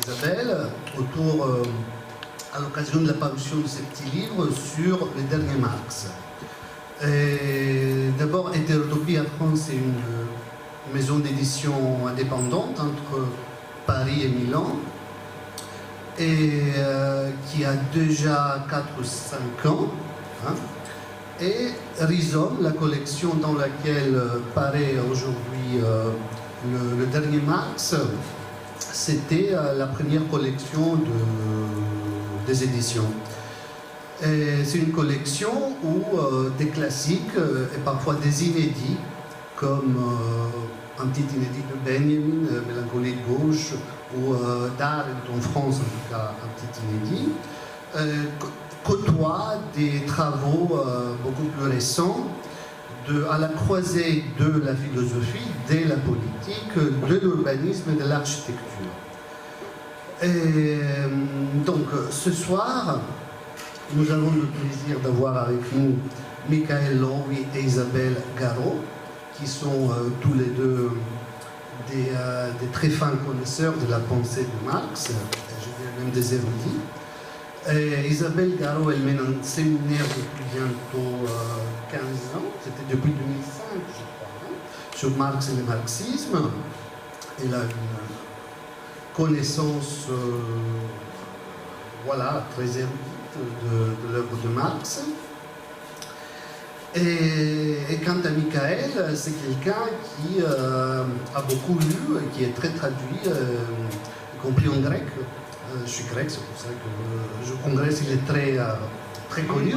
Isabelle, à l'occasion de la parution de ce petit livre sur le dernier Marx. D'abord, Hétérotopie à France, c'est une maison d'édition indépendante entre Paris et Milan, et qui a déjà 4 ou 5 ans. Hein, et Rhizome, la collection dans laquelle paraît aujourd'hui le dernier Marx, c'était la première collection des éditions. C'est une collection où des classiques et parfois des inédits, comme un petit inédit de Benjamin, Mélancolie de gauche, ou d'Arendt en France, en tout cas un petit inédit, côtoie des travaux beaucoup plus récents à la croisée de la philosophie, de la politique, de l'urbanisme et de l'architecture. Donc ce soir, nous avons le plaisir d'avoir avec nous Michael Lowy et Isabelle Garot, qui sont tous les deux des très fins connaisseurs de la pensée de Marx, je dirais même des érudits. Isabelle Garot, elle mène un séminaire depuis bientôt 15 ans, c'était depuis 2005, je crois, hein, sur Marx et le marxisme. Elle a une connaissance voilà, très érudite de l'œuvre de Marx. Et quant à Michael, c'est quelqu'un qui a beaucoup lu et qui est très traduit, y compris en grec. Je suis grec, c'est pour ça que je congrès, il est très connu.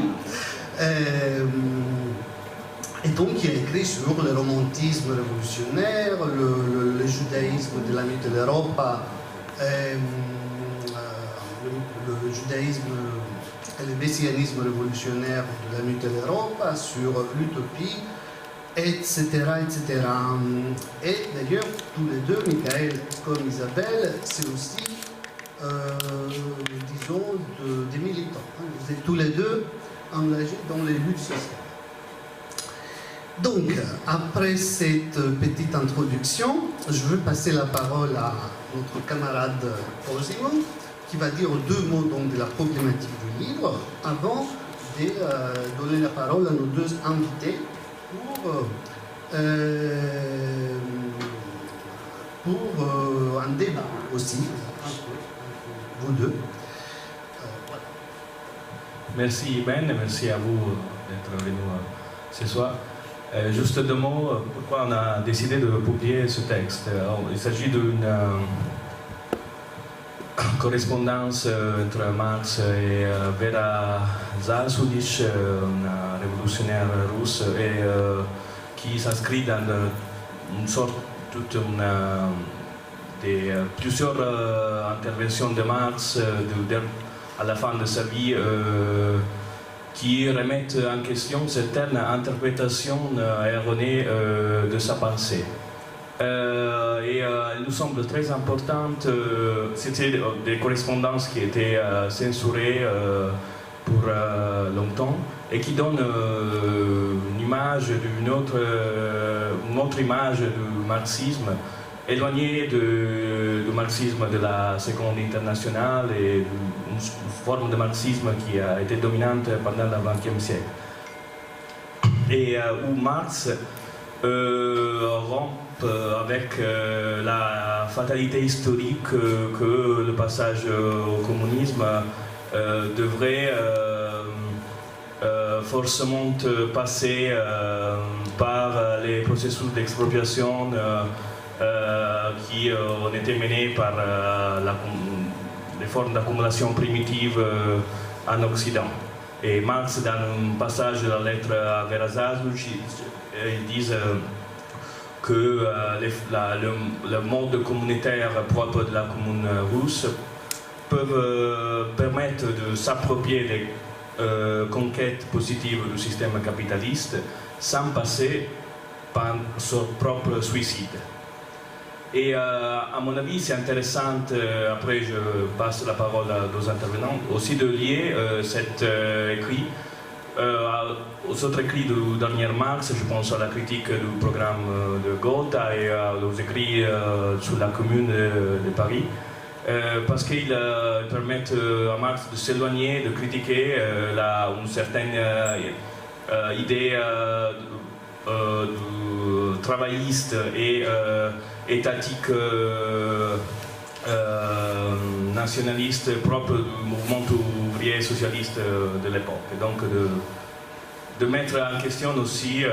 Et donc, il a écrit sur le romantisme révolutionnaire, le judaïsme de la Mitteleuropa, le judaïsme et le messianisme révolutionnaire de la Mitteleuropa, sur l'utopie, etc., etc. Et d'ailleurs, tous les deux, Michael comme Isabelle, c'est aussi disons, des militants. Vous êtes tous les deux engagés dans les luttes sociales. Donc, après cette petite introduction, je veux passer la parole à notre camarade Cosimo, qui va dire 2 mots donc, de la problématique du livre, avant de donner la parole à nos 2 invités pour un débat aussi. Vous deux. Voilà. Merci Ben, et merci à vous d'être avec nous ce soir. Juste 2 mots, pourquoi on a décidé de publier ce texte. Alors, il s'agit d'une correspondance entre Marx et Vera Zalsudich, une révolutionnaire russe, et qui s'inscrit dans une sorte plusieurs interventions de Marx à la fin de sa vie qui remettent en question certaines interprétations erronées de sa pensée. Et il nous semble très importante, c'était des correspondances qui étaient censurées pour longtemps et qui donnent une image une autre image du marxisme éloigné du marxisme de la Seconde Internationale et une forme de marxisme qui a été dominante pendant le XXe siècle. Et où Marx rompt avec la fatalité historique que le passage au communisme devrait forcément passer par les processus d'expropriation qui ont été menés par les formes d'accumulation primitive en Occident. Et Marx, dans un passage de la lettre à Vera Zalsudich, ils disent que le mode communautaire propre de la commune russe peuvent permettre de s'approprier des conquêtes positives du système capitaliste sans passer par son propre suicide. Et à mon avis, c'est intéressant, après je passe la parole aux intervenants, aussi de lier cet écrit aux autres écrits du dernier Marx. Je pense à la critique du programme de Gotha et aux écrits sur la Commune de Paris, parce qu'ils permettent à Marx de s'éloigner, de critiquer une certaine idée travailliste et étatique nationaliste propre du mouvement ouvrier socialiste de l'époque. Donc de mettre en question aussi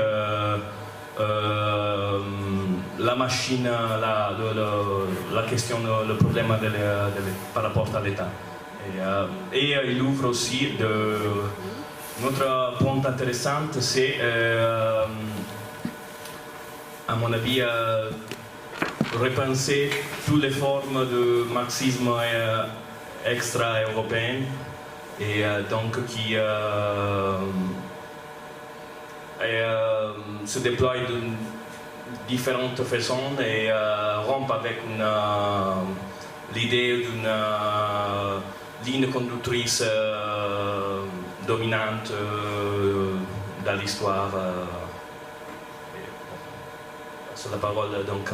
la machine, la question, le problème par rapport à l'État. Et il ouvre aussi un autre point intéressant, c'est à mon avis repenser toutes les formes de marxisme extra-européen et donc qui se déploie de différentes façons et rompt avec l'idée d'une ligne conductrice dominante dans l'histoire. Sur la parole donc.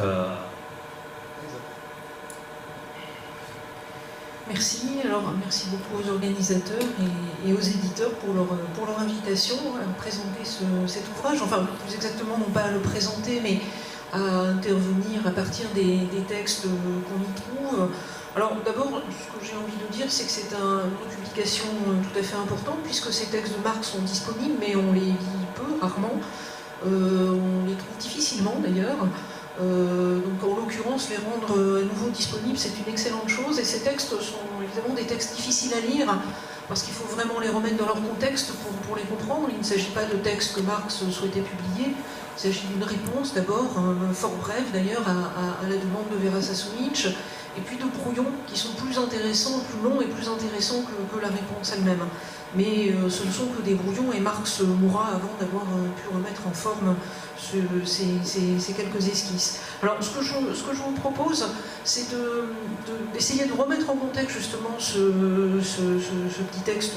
Merci. Alors, merci beaucoup aux organisateurs et aux éditeurs pour leur invitation à présenter cet ouvrage. Enfin, plus exactement, non pas à le présenter, mais à intervenir à partir des textes qu'on y trouve. Alors, d'abord, ce que j'ai envie de dire, c'est que c'est une publication tout à fait importante, puisque ces textes de Marx sont disponibles, mais on les lit peu, rarement. On les trouve difficilement, d'ailleurs. Donc en l'occurrence, les rendre à nouveau disponibles, c'est une excellente chose, et ces textes sont évidemment des textes difficiles à lire, parce qu'il faut vraiment les remettre dans leur contexte pour les comprendre. Il ne s'agit pas de textes que Marx souhaitait publier, il s'agit d'une réponse d'abord, fort brève d'ailleurs, à la demande de Vera Sassovic, et puis de brouillons qui sont plus intéressants, plus longs et plus intéressants que la réponse elle-même. Mais ce ne sont que des brouillons, et Marx mourra avant d'avoir pu remettre en forme ces quelques esquisses. Alors, ce que je vous propose, c'est d'essayer de remettre en contexte justement ce petit texte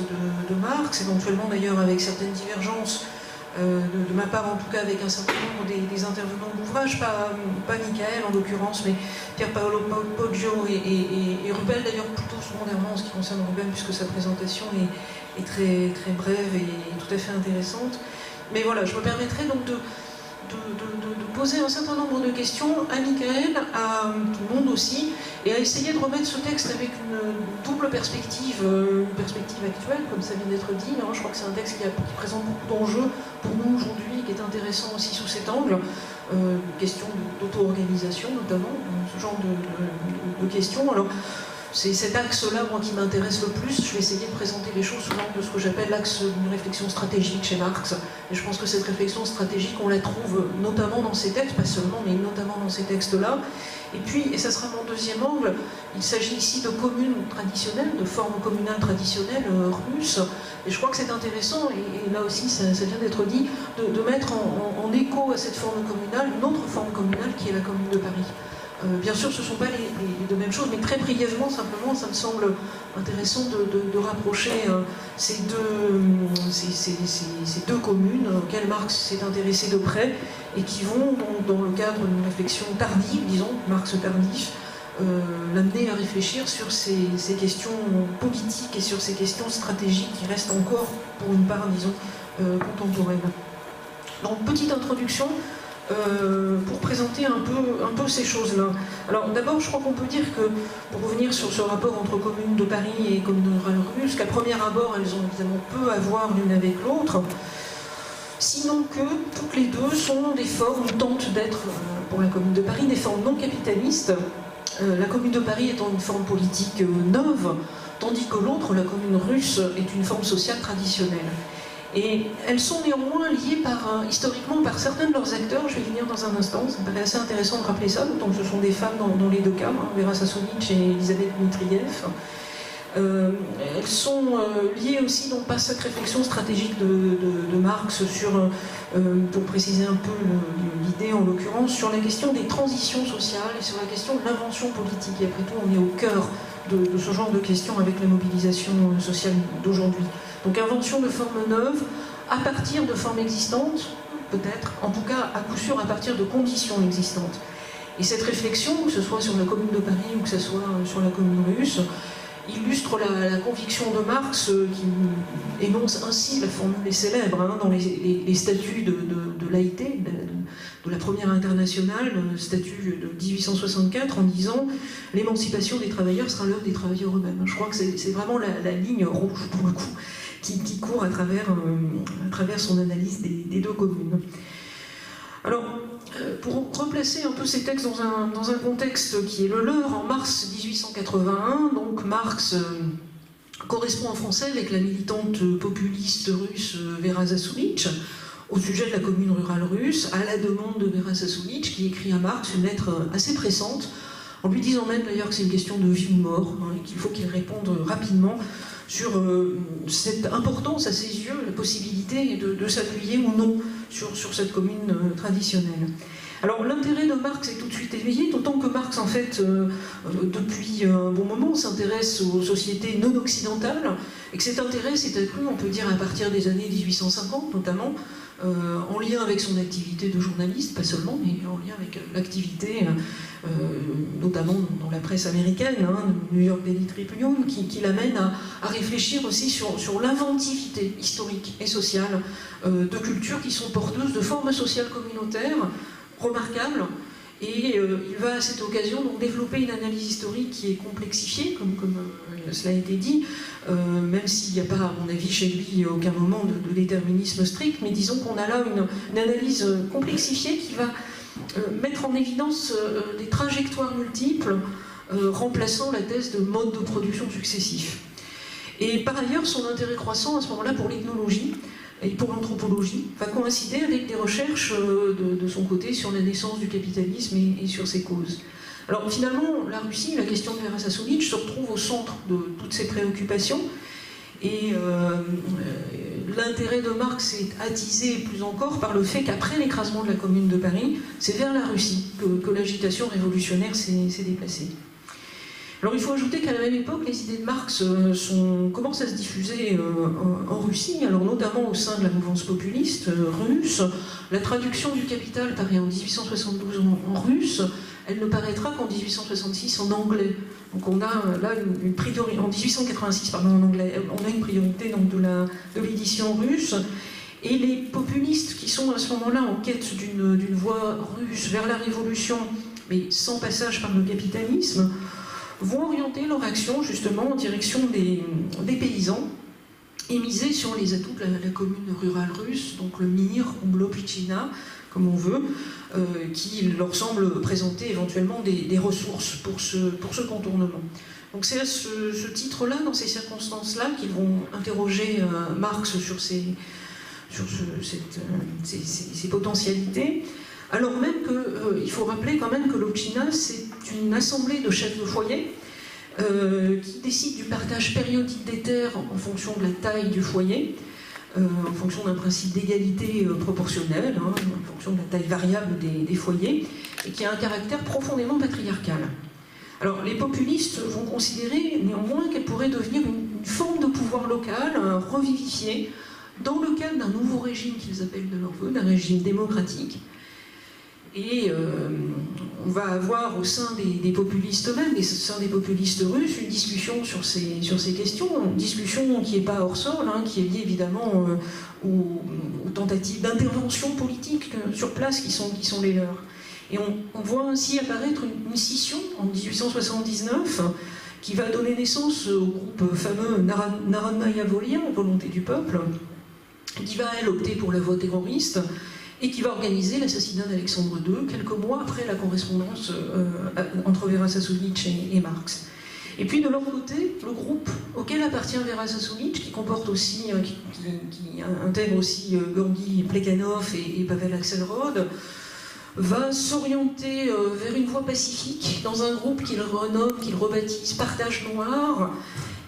de Marx, éventuellement d'ailleurs avec certaines divergences, de ma part en tout cas avec un certain nombre des intervenants de l'ouvrage, pas Michael en l'occurrence, mais Pier Paolo Poggio et Rubel, d'ailleurs plutôt secondairement en ce qui concerne Rubel, puisque sa présentation est très, très brève et tout à fait intéressante. Mais voilà, je me permettrai donc de poser un certain nombre de questions à Michael, à tout le monde aussi, et à essayer de remettre ce texte avec une double perspective, une perspective actuelle, comme ça vient d'être dit. Je crois que c'est un texte qui présente beaucoup d'enjeux pour nous aujourd'hui, qui est intéressant aussi sous cet angle, question d'auto-organisation notamment, ce genre de questions. Alors, c'est cet axe-là, moi, qui m'intéresse le plus. Je vais essayer de présenter les choses sous l'angle de ce que j'appelle l'axe d'une réflexion stratégique chez Marx. Et je pense que cette réflexion stratégique, on la trouve notamment dans ces textes, pas seulement, mais notamment dans ces textes-là. Et puis, et ça sera mon deuxième angle, il s'agit ici de communes traditionnelles, de formes communales traditionnelles russes. Et je crois que c'est intéressant, et là aussi ça vient d'être dit, de mettre en écho à cette forme communale une autre forme communale qui est la Commune de Paris. Bien sûr, ce ne sont pas les deux mêmes choses, mais très brièvement, simplement, ça me semble intéressant de rapprocher ces deux communes auxquelles Marx s'est intéressé de près et qui vont, dans le cadre d'une réflexion tardive, disons, Marx tardif, l'amener à réfléchir sur ces questions politiques et sur ces questions stratégiques qui restent encore, pour une part, disons, contemporaines. Donc, petite introduction. Pour présenter un peu ces choses-là. Alors d'abord, je crois qu'on peut dire que, pour revenir sur ce rapport entre communes de Paris et communes russes, qu'à premier abord, elles ont évidemment peu à voir l'une avec l'autre, sinon que toutes les deux sont des formes, tentent d'être, pour la commune de Paris, des formes non capitalistes, la commune de Paris étant une forme politique neuve, tandis que l'autre, la commune russe, est une forme sociale traditionnelle. Et elles sont néanmoins liées historiquement par certains de leurs acteurs, je vais y venir dans un instant, ça me paraît assez intéressant de rappeler ça, d'autant que ce sont des femmes dans les deux cas, Vera Sassovic et Elisabeth Dmitriev. Elles sont liées aussi donc, par cette réflexion stratégique de Marx sur, pour préciser un peu l'idée en l'occurrence, sur la question des transitions sociales et sur la question de l'invention politique. Et après tout, on est au cœur de ce genre de questions avec la mobilisation sociale d'aujourd'hui. Donc invention de formes neuves, à partir de formes existantes, peut-être, en tout cas à coup sûr à partir de conditions existantes. Et cette réflexion, que ce soit sur la Commune de Paris ou que ce soit sur la Commune russe, illustre la conviction de Marx qui énonce ainsi la formule célèbre dans les statuts de l'AIT, de la première internationale, le statut de 1864, en disant « L'émancipation des travailleurs sera l'œuvre des travailleurs eux-mêmes ». Je crois que c'est vraiment la ligne rouge, pour le coup, qui court à travers son analyse des deux communes. Alors, pour replacer un peu ces textes dans un contexte qui est le leur, en mars 1881, donc Marx correspond en français avec la militante populiste russe Vera Zasulich au sujet de la commune rurale russe, à la demande de Vera Zasulich, qui écrit à Marx une lettre assez pressante, en lui disant même d'ailleurs que c'est une question de vie ou mort, et qu'il faut qu'il réponde rapidement sur cette importance à ses yeux, la possibilité de s'appuyer ou non sur cette commune traditionnelle. Alors l'intérêt de Marx est tout de suite éveillé, d'autant que Marx, en fait, depuis un bon moment, s'intéresse aux sociétés non occidentales, et que cet intérêt s'est accru, on peut dire, à partir des années 1850, notamment, en lien avec son activité de journaliste, pas seulement, mais en lien avec l'activité, notamment dans la presse américaine, New York Daily Tribune, qui l'amène à réfléchir aussi sur l'inventivité historique et sociale de cultures qui sont porteuses de formes sociales communautaires remarquables. Et il va à cette occasion donc développer une analyse historique qui est complexifiée, comme cela a été dit, même s'il n'y a pas, à mon avis, chez lui aucun moment de déterminisme strict, mais disons qu'on a là une analyse complexifiée qui va mettre en évidence des trajectoires multiples, remplaçant la thèse de modes de production successifs. Et par ailleurs, son intérêt croissant à ce moment-là pour l'ethnologie et pour l'anthropologie va coïncider avec des recherches de son côté sur la naissance du capitalisme et sur ses causes. Alors finalement, la Russie, la question de Vera Zasulich se retrouve au centre de toutes ces préoccupations, et l'intérêt de Marx est attisé plus encore par le fait qu'après l'écrasement de la Commune de Paris, c'est vers la Russie que l'agitation révolutionnaire s'est déplacée. Alors il faut ajouter qu'à la même époque, les idées de Marx commencent à se diffuser en Russie, alors notamment au sein de la mouvance populiste russe. La traduction du Capital paraît en 1872 en russe, elle ne paraîtra qu'en 1866 en anglais. Donc on a là une priorité, en 1886 pardon, en anglais, on a une priorité donc de l'édition russe. Et les populistes qui sont à ce moment-là en quête d'une voie russe vers la révolution, mais sans passage par le capitalisme, vont orienter leur action justement en direction des paysans et miser sur les atouts de la commune rurale russe, donc le Mir ou l'Opchina, comme on veut, qui leur semble présenter éventuellement des ressources pour ce contournement. Donc c'est à ce titre-là, dans ces circonstances-là, qu'ils vont interroger Marx sur ces potentialités. Alors même qu'il faut rappeler quand même que l'Opchina, c'est une assemblée de chefs de foyer qui décide du partage périodique des terres en fonction de la taille du foyer, en fonction d'un principe d'égalité proportionnelle, en fonction de la taille variable des foyers, et qui a un caractère profondément patriarcal. Alors les populistes vont considérer néanmoins qu'elle pourrait devenir une forme de pouvoir local, revivifié, dans le cadre d'un nouveau régime qu'ils appellent de leur vœu, d'un régime démocratique. Et on va avoir au sein des populistes eux-mêmes, au sein des populistes russes, une discussion sur ces questions, une discussion qui n'est pas hors sol, qui est liée évidemment aux tentatives d'intervention politique sur place qui sont les leurs. Et on voit ainsi apparaître une scission en 1879 qui va donner naissance au groupe fameux Narodnaya Volia, Volonté du peuple, qui va, elle, opter pour la voie terroriste, et qui va organiser l'assassinat d'Alexandre II, quelques mois après la correspondance entre Vera Zasulich et Marx. Et puis de leur côté, le groupe auquel appartient Vera Zasulich, qui intègre aussi Georgi Plekhanov et Pavel Axelrod, va s'orienter vers une voie pacifique dans un groupe qu'il renomme, qu'il rebaptise Partage Noir,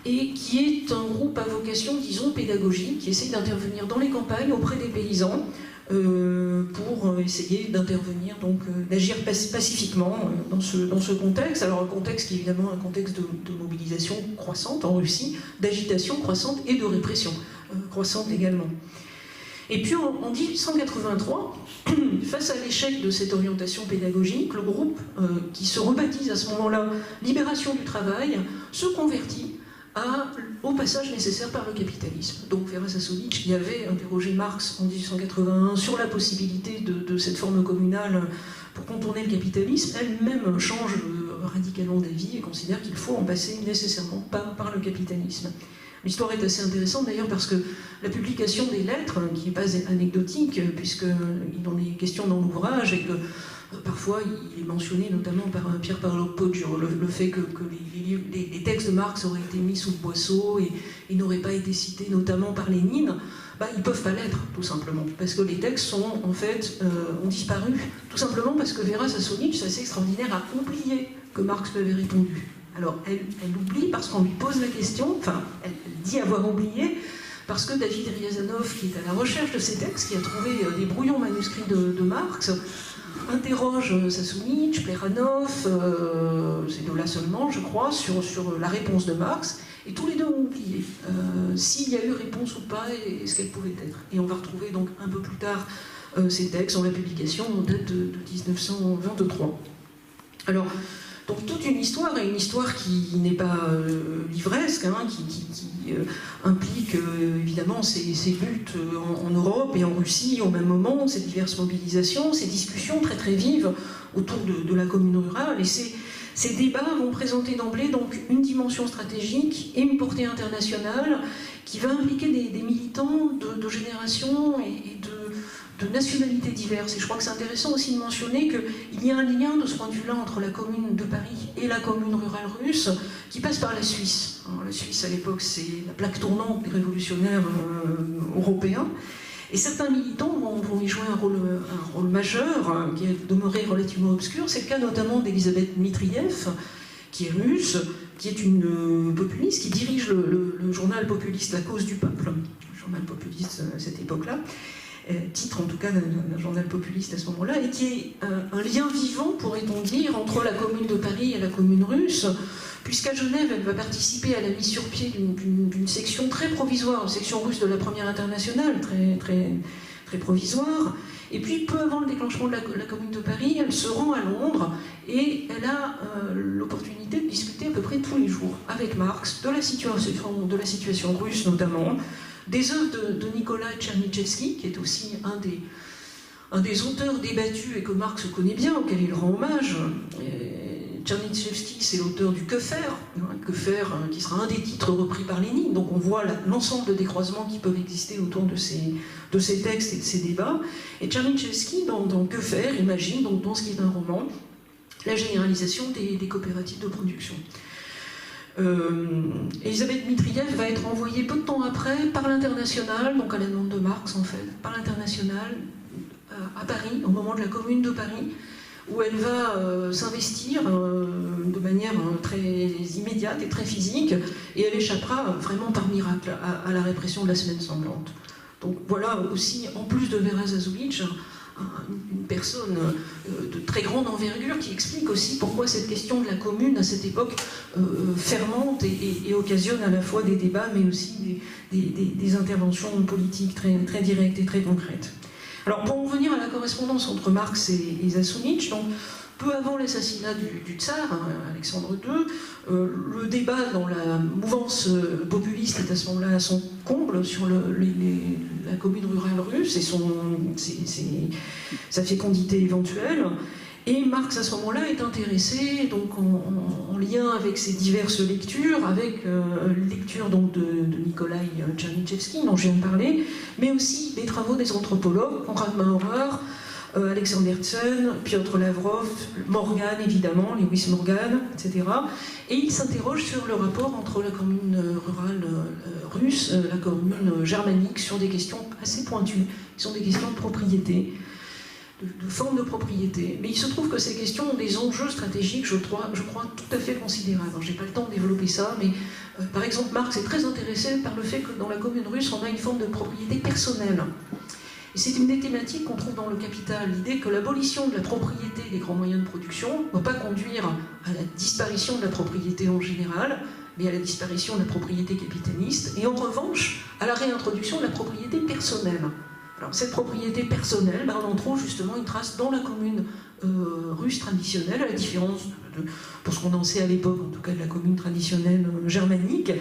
et qui est un groupe à vocation, disons, pédagogique, qui essaie d'intervenir dans les campagnes auprès des paysans, pour essayer d'intervenir, donc d'agir pacifiquement dans ce contexte. Alors un contexte qui est évidemment un contexte de mobilisation croissante en Russie, d'agitation croissante et de répression croissante également. Et puis en 1883, face à l'échec de cette orientation pédagogique, le groupe, qui se rebaptise à ce moment-là Libération du travail, se convertit au passage nécessaire par le capitalisme. Donc Vera Sassovic, qui avait interrogé Marx en 1881 sur la possibilité de cette forme communale pour contourner le capitalisme, elle-même change radicalement d'avis et considère qu'il faut en passer nécessairement par le capitalisme. L'histoire est assez intéressante d'ailleurs parce que la publication des lettres, qui n'est pas anecdotique, puisqu'il en est question dans l'ouvrage et que parfois il est mentionné notamment par Pier Paolo Poggio, le fait que les textes de Marx auraient été mis sous le boisseau et n'auraient pas été cités notamment par Lénine, ils ne peuvent pas l'être tout simplement, parce que les textes ont disparu, tout simplement parce que Vera Sassovic, c'est assez extraordinaire, a oublié que Marx lui avait répondu. Alors, elle oublie parce qu'on lui pose la question, enfin, elle dit avoir oublié, parce que David Riazanov, qui est à la recherche de ces textes, qui a trouvé des brouillons manuscrits de Marx, interroge Sassounic, Pleranov, ces deux-là seulement, je crois, sur la réponse de Marx, et tous les deux ont oublié s'il y a eu réponse ou pas, et ce qu'elle pouvait être. Et on va retrouver donc un peu plus tard ces textes, dans la publication, en date de 1923. Alors, donc toute une histoire, et une histoire qui n'est pas livresque, qui implique évidemment ces luttes en Europe et en Russie au même moment, ces diverses mobilisations, ces discussions très très vives autour de la commune rurale. Et ces débats vont présenter d'emblée donc une dimension stratégique et une portée internationale qui va impliquer des militants de générations et de nationalités diverses. Et je crois que c'est intéressant aussi de mentionner qu'il y a un lien de ce point de vue-là entre la commune de Paris et la commune rurale russe qui passe par la Suisse. Alors, la Suisse, à l'époque, c'est la plaque tournante des révolutionnaires européens. Et certains militants vont y jouer un rôle majeur, qui est demeuré relativement obscur. C'est le cas notamment d'Elisabeth Dmitriev, qui est russe, qui est une populiste, qui dirige le journal populiste La Cause du Peuple, le journal populiste à cette époque-là, titre en tout cas d'un journal populiste à ce moment-là, et qui est un lien vivant, pourrait-on dire, entre la commune de Paris et la commune russe, puisqu'à Genève, elle va participer à la mise sur pied d'une section très provisoire, une section russe de la Première Internationale, très, très, très provisoire. Et puis, peu avant le déclenchement de la Commune de Paris, elle se rend à Londres et elle a l'opportunité de discuter à peu près tous les jours avec Marx de la situation russe notamment, des œuvres de Nikolai Tchernychevsky, qui est aussi un des auteurs débattus et que Marx connaît bien, auquel il rend hommage. Tchernychevsky, c'est l'auteur du Que faire, qui sera un des titres repris par Lénine. Donc on voit l'ensemble des croisements qui peuvent exister autour de ces textes et de ces débats. Et Tchernychevsky, dans Que faire, imagine, donc dans ce qui est un roman, la généralisation des coopératives de production. Elisabeth Dmitriev va être envoyée peu de temps après par l'Internationale, donc à la demande de Marx en fait, par l'Internationale à Paris, au moment de la Commune de Paris, où elle va s'investir de manière très immédiate et très physique, et elle échappera vraiment par miracle à la répression de la Semaine sanglante. Donc voilà aussi, en plus de Vera Sassovic, une personne de très grande envergure qui explique aussi pourquoi cette question de la commune à cette époque fermente et occasionne à la fois des débats mais aussi des interventions politiques très, très directes et très concrètes. Alors pour en venir à la correspondance entre Marx et Sassounic, donc peu avant l'assassinat du tsar, Alexandre II, le débat dans la mouvance populiste est à ce moment-là à son comble sur la commune rurale russe et sa fécondité éventuelle. Et Marx, à ce moment-là, est intéressé donc, en lien avec ses diverses lectures, avec lecture donc, de Nikolai Tchernychevsky, dont je viens de parler, mais aussi des travaux des anthropologues, Konrad Maurer, Alexander Herzen, Piotr Lavrov, Morgan évidemment, Lewis Morgan, etc. Et il s'interroge sur le rapport entre la commune rurale russe, la commune germanique, sur des questions assez pointues, qui sont des questions de propriété, de forme de propriété. Mais il se trouve que ces questions ont des enjeux stratégiques, je crois tout à fait considérables. Je n'ai pas le temps de développer ça, mais par exemple, Marx est très intéressé par le fait que dans la commune russe, on a une forme de propriété personnelle. Et c'est une des thématiques qu'on trouve dans le Capital, l'idée que l'abolition de la propriété des grands moyens de production ne va pas conduire à la disparition de la propriété en général, mais à la disparition de la propriété capitaliste, et en revanche, à la réintroduction de la propriété personnelle. Alors cette propriété personnelle, ben, on en trouve justement une trace dans la commune russe traditionnelle, à la différence pour ce qu'on en sait à l'époque, en tout cas de la commune traditionnelle germanique.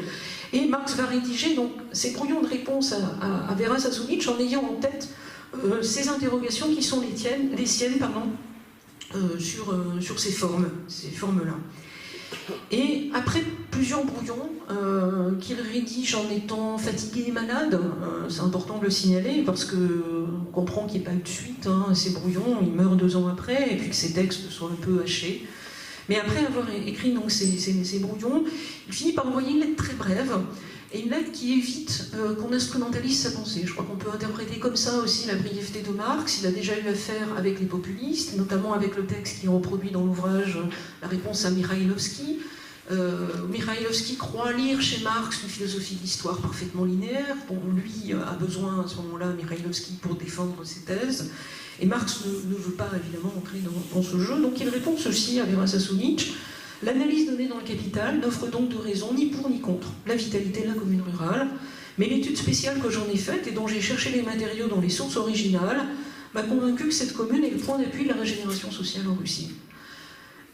Et Marx va rédiger donc ces brouillons de réponse à Vera Sassoulitch en ayant en tête ces interrogations qui sont les siennes sur ces formes-là. Et après plusieurs brouillons qu'il rédige en étant fatigué et malade, c'est important de le signaler parce qu'on comprend qu'il n'y a pas eu de suite à ces brouillons, il meurt 2 ans après et puis que ses textes sont un peu hachés. Mais après avoir écrit donc ces brouillons, il finit par envoyer une lettre très brève, et une lettre qui évite qu'on instrumentalise sa pensée. Je crois qu'on peut interpréter comme ça aussi la brièveté de Marx. Il a déjà eu affaire avec les populistes, notamment avec le texte qui est reproduit dans l'ouvrage La réponse à Mikhailovski. Mikhailovski croit lire chez Marx une philosophie de l'histoire parfaitement linéaire, dont lui a besoin à ce moment-là, Mikhailovski, pour défendre ses thèses. Et Marx ne veut pas évidemment entrer dans ce jeu, donc il répond ceci à Vera Sassoulitch. L'analyse donnée dans le Capital n'offre donc de raison ni pour ni contre la vitalité de la commune rurale, mais l'étude spéciale que j'en ai faite et dont j'ai cherché les matériaux dans les sources originales m'a convaincu que cette commune est le point d'appui de la régénération sociale en Russie.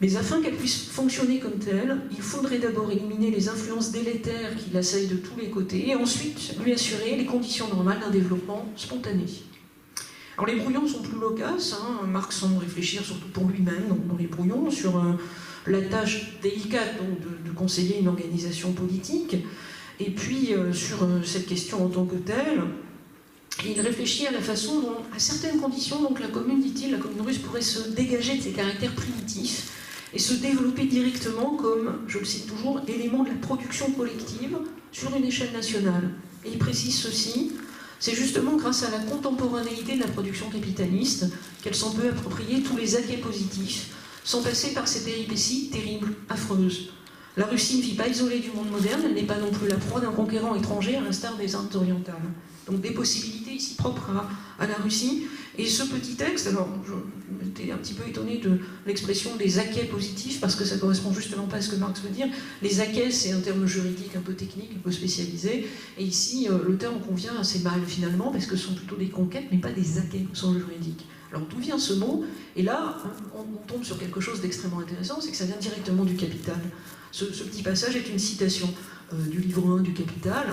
Mais afin qu'elle puisse fonctionner comme telle, il faudrait d'abord éliminer les influences délétères qui l'assaillent de tous les côtés et ensuite lui assurer les conditions normales d'un développement spontané. Alors les brouillons sont plus loquaces, Marx semble réfléchir surtout pour lui-même dans les brouillons sur la tâche délicate donc, de conseiller une organisation politique, et puis sur cette question en tant que telle, il réfléchit à la façon dont, à certaines conditions, donc la commune, dit-il, la commune russe pourrait se dégager de ses caractères primitifs et se développer directement comme, je le cite toujours, élément de la production collective sur une échelle nationale. Et il précise ceci, c'est justement grâce à la contemporanéité de la production capitaliste qu'elle s'en peut approprier tous les acquis positifs, sans passer par ces péripéties terribles, affreuses. La Russie ne vit pas isolée du monde moderne, elle n'est pas non plus la proie d'un conquérant étranger à l'instar des Indes orientales. Donc des possibilités ici propres à la Russie. Et ce petit texte, alors j'étais un petit peu étonné de l'expression des acquis positifs, parce que ça ne correspond justement pas à ce que Marx veut dire. Les acquis, c'est un terme juridique un peu technique, un peu spécialisé, et ici le terme convient assez mal finalement, parce que ce sont plutôt des conquêtes, mais pas des acquis au sens juridique. Alors d'où vient ce mot? Et là, on tombe sur quelque chose d'extrêmement intéressant, c'est que ça vient directement du Capital. Ce petit passage est une citation du livre 1 du Capital,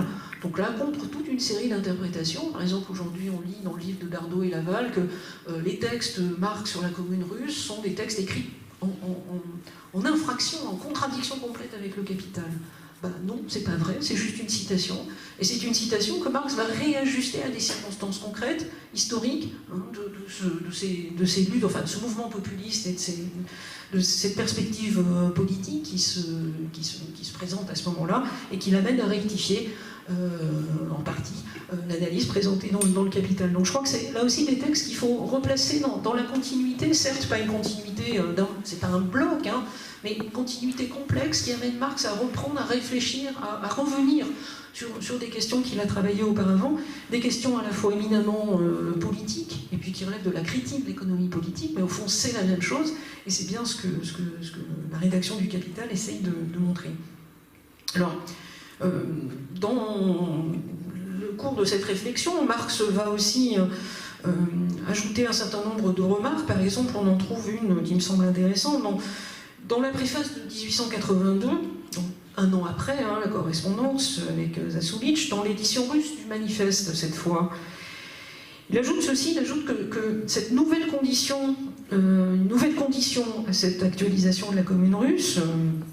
donc là, contre toute une série d'interprétations. Par exemple, aujourd'hui, on lit dans le livre de Dardot et Laval que les textes Marx sur la commune russe sont des textes écrits en infraction, en contradiction complète avec le Capital. Ben non, c'est pas vrai, c'est juste une citation. Et c'est une citation que Marx va réajuster à des circonstances concrètes, historiques, de ces luttes, enfin de ce mouvement populiste et de cette perspective politique qui se présente à ce moment-là et qui l'amène à rectifier en partie l'analyse présentée dans le Capital. Donc je crois que c'est là aussi des textes qu'il faut replacer dans la continuité, certes pas une continuité, c'est pas un bloc, mais une continuité complexe qui amène Marx à reprendre, à réfléchir, à revenir sur des questions qu'il a travaillées auparavant, des questions à la fois éminemment politiques, et puis qui relèvent de la critique de l'économie politique, mais au fond c'est la même chose, et c'est bien ce que la rédaction du Capital essaye de montrer. Alors, dans le cours de cette réflexion, Marx va aussi ajouter un certain nombre de remarques. Par exemple, on en trouve une qui me semble intéressante. Dans la préface de 1882, donc un an après la correspondance avec Sassoulitch, dans l'édition russe du manifeste cette fois, il ajoute ceci, il ajoute que cette nouvelle condition à cette actualisation de la commune russe,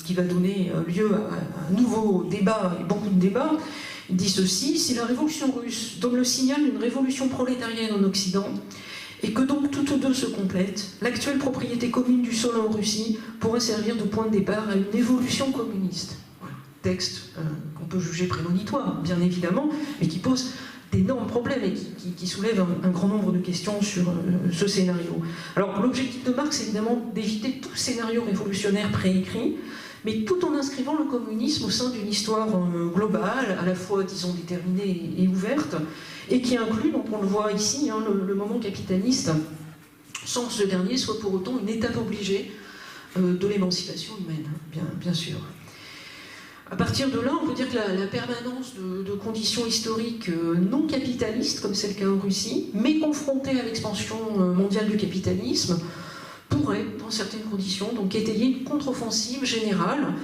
qui va donner lieu à un nouveau débat, et beaucoup de débats, il dit ceci: si la révolution russe donne le signal d'une révolution prolétarienne en Occident, et que donc toutes deux se complètent, l'actuelle propriété commune du sol en Russie pourrait servir de point de départ à une évolution communiste. Voilà. Texte qu'on peut juger prémonitoire, bien évidemment, mais qui pose d'énormes problèmes et qui soulève un grand nombre de questions sur ce scénario. Alors l'objectif de Marx, c'est évidemment d'éviter tout scénario révolutionnaire préécrit, mais tout en inscrivant le communisme au sein d'une histoire globale, à la fois, disons, déterminée et ouverte, et qui inclut, donc on le voit ici, le moment capitaliste, sans que ce dernier soit pour autant une étape obligée de l'émancipation humaine, bien sûr. À partir de là, on peut dire que la permanence de conditions historiques non capitalistes, comme c'est le cas en Russie, mais confrontées à l'expansion mondiale du capitalisme, pourrait, dans certaines conditions, donc étayer une contre-offensive générale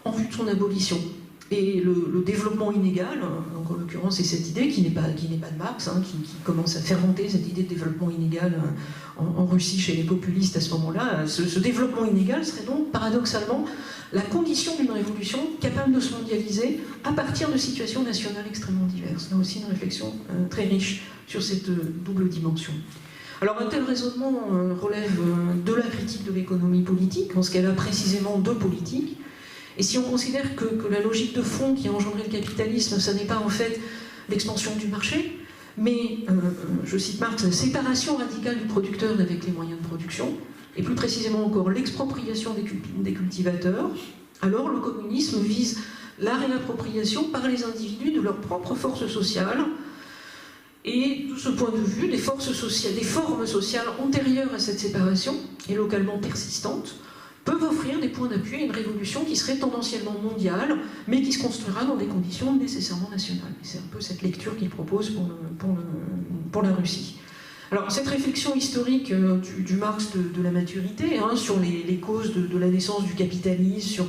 en vue de son abolition. Et le développement inégal, donc en l'occurrence c'est cette idée qui n'est pas de Marx, hein, qui commence à faire monter cette idée de développement inégal en Russie chez les populistes à ce moment-là. Ce développement inégal serait donc paradoxalement la condition d'une révolution capable de se mondialiser à partir de situations nationales extrêmement diverses. Là aussi une réflexion très riche sur cette double dimension. Alors un tel raisonnement relève de la critique de l'économie politique, en ce qu'elle a précisément deux politiques. Et si on considère que la logique de fond qui a engendré le capitalisme, ça n'est pas en fait l'expansion du marché, mais, je cite Marx, la séparation radicale du producteur avec les moyens de production, et plus précisément encore l'expropriation des cultivateurs, alors le communisme vise la réappropriation par les individus de leurs propres forces sociales. Et de ce point de vue, des formes sociales antérieures à cette séparation, et localement persistantes, peuvent offrir des points d'appui à une révolution qui serait tendanciellement mondiale, mais qui se construira dans des conditions nécessairement nationales. C'est un peu cette lecture qu'il propose pour la Russie. Alors, cette réflexion historique du Marx de la maturité, hein, sur les causes de la naissance du capitalisme,